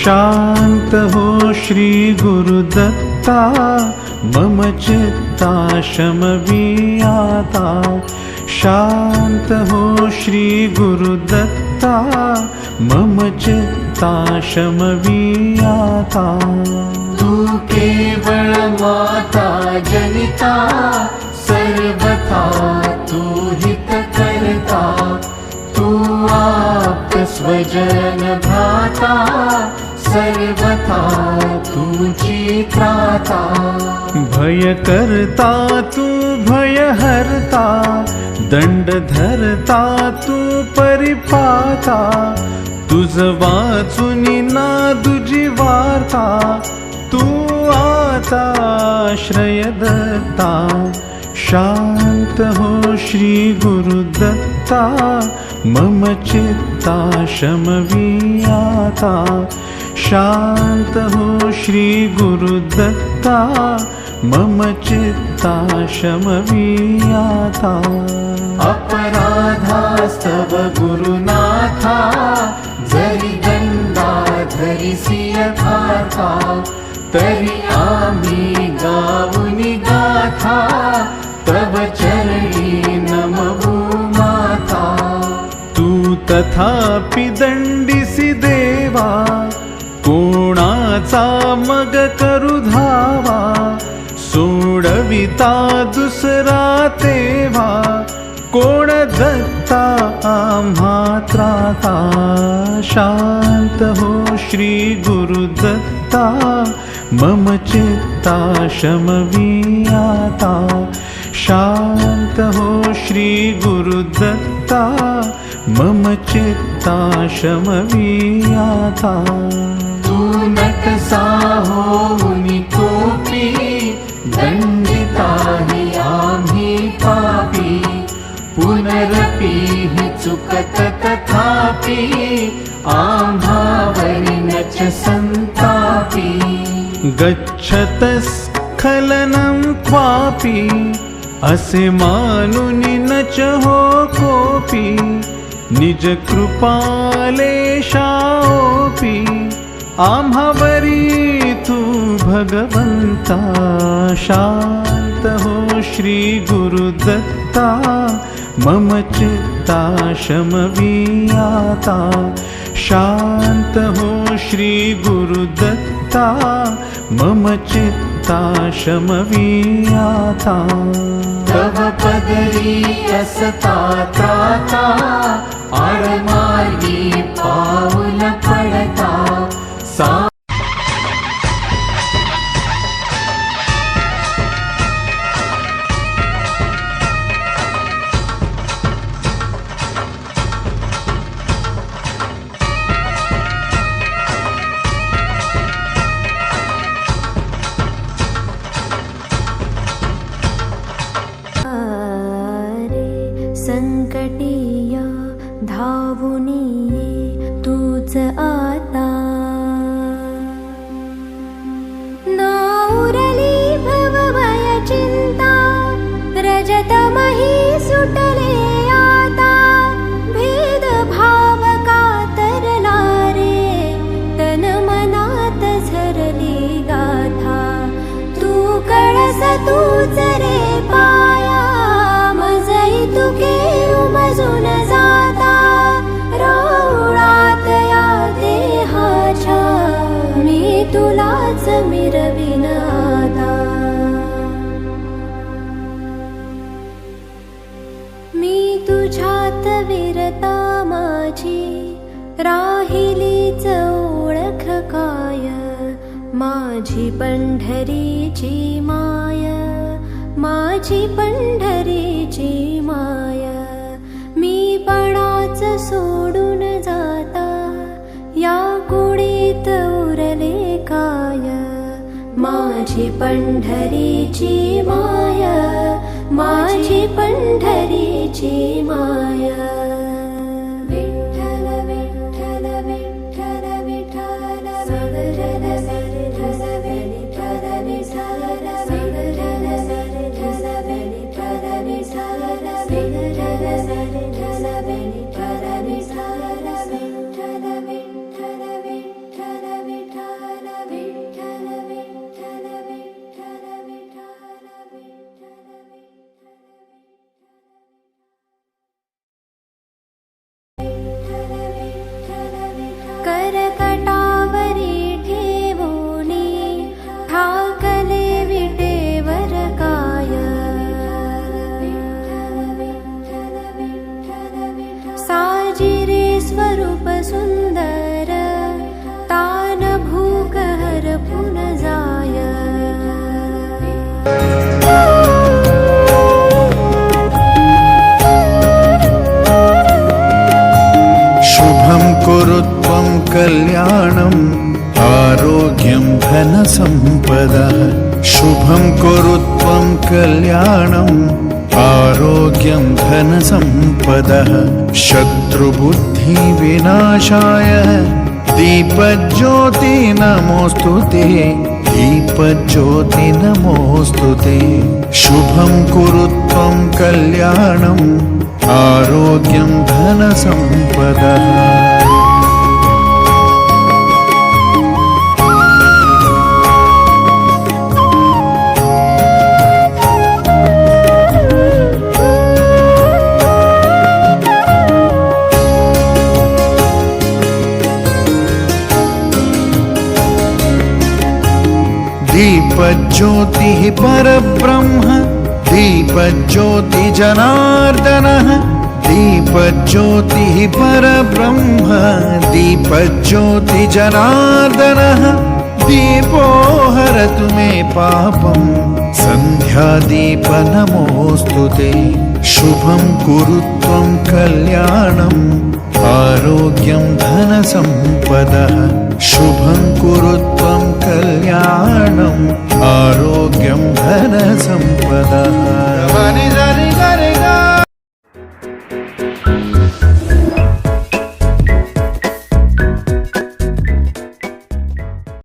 शांत हो श्री गुरुदत्ता, मम चित्ता शमवी आता। शांत हो श्री गुरुदत्ता, मम चित्ता शमवी आता। तू केवळ माता जनिता, सर्वथा तू हित करता। तू आप स्वजन भ्राता, सर्वथा तुझी त्राता। भय करता तू भय हरता, दंड धरता तू परिपाता। तुझ वाचुनी नादुजी वार्ता, तू आता आश्रय दत्ता। शांत हो श्री गुरुदत्ता, मम चित्ता शमवी आता। शांत हो श्री गुरुदत्ता, मम चित्ता शमवी आता। अपराधास्तव गुरुनाथा, जरी दंडा धरिसी यथार्था। तरी आम्ही गाऊनी गाथा, तव चरणी नमवू माता। तू तथापि दंडिसी देवा, कोणाचा मग करू धावा। सोडविता दुसरा तेव्हा, कोण दत्ता आम्हा त्राता। शांत हो श्री गुरुदत्ता, मम चित्ता शमवी आता। शांत हो श्री गुरुदत्ता, मम चित्ता शमवी आता। तू नटसा होऊनी कोपी, दंडिता हि आम्ही पापी। पुनरपि हि चुकत तथापि, आम्हावरी नच संतापी। गच्छतस्खलनं क्वापि, असे मानुनी नच हो कोपी। निज कृपालेशाओपी, आम्हावरी तू भगवंता। शांत हो श्री गुरुदत्ता, मम चित्ता शमवी आता। शांत हो श्री गुरुदत्ता, मम चित्ता शमवी आता। तव पदरी असता त्राता, आडमार्गी पाऊल पडता। संकटिया धावुनी तूच आता। नाउरली भवभय चिंता, रजतमही सुटले आता। भेद भाव कातरला रे, तन मनात झरली गाथा। तू कळस तूच रे पाया, मजई तुके उमजून जाता। राऊळात या देहाच्या, मी तुलाच मिरविन आता। मी तुझ्यात विरता माझी, राहिलीच ओळख काय। माझी पंढरीची माय, माझी पंढरीची माय। मी पणाच सोडून जाता, या कुडीत उरले काय। माझी पंढरीची माय, माझी पंढरीची माय। विठ्ठल विठ्ठल विठ्ठल विठ्ठल, विठ्ठल विठ्ठल विठ्ठल विठ्ठल विठ्ठल विठ्ठल विठ्ठल विठ्ठल विठ्ठल विठ्ठल विठ्ठल विठ्ठल त्वं कल्याणम् आरोग्यं धनसम्पदः शुभं कुरु त्वं कल्याणम् आरोग्यं धनसम्पदः शत्रुबुद्धिविनाशाय दीपज्योति नमोऽस्तु ते दीपज्योति नमोऽस्तु ते शुभं कुरु त्वं कल्याणम् आरोग्यं धनसम्पदः दीपज्योतिः परब्रह्म दीपज्योति जनार्दनः दीपज्योतिः परब्रह्म दीपज्योति जनार्दनः दीपो हरतु मे पापम् सन्ध्यादीप नमोऽस्तु ते शुभं कुरु त्वं कल्याणम् आरोग्यं धनसम्पदः शुभं कुरु त्वं कल्याणम् आरोग्यं धनसम्पदः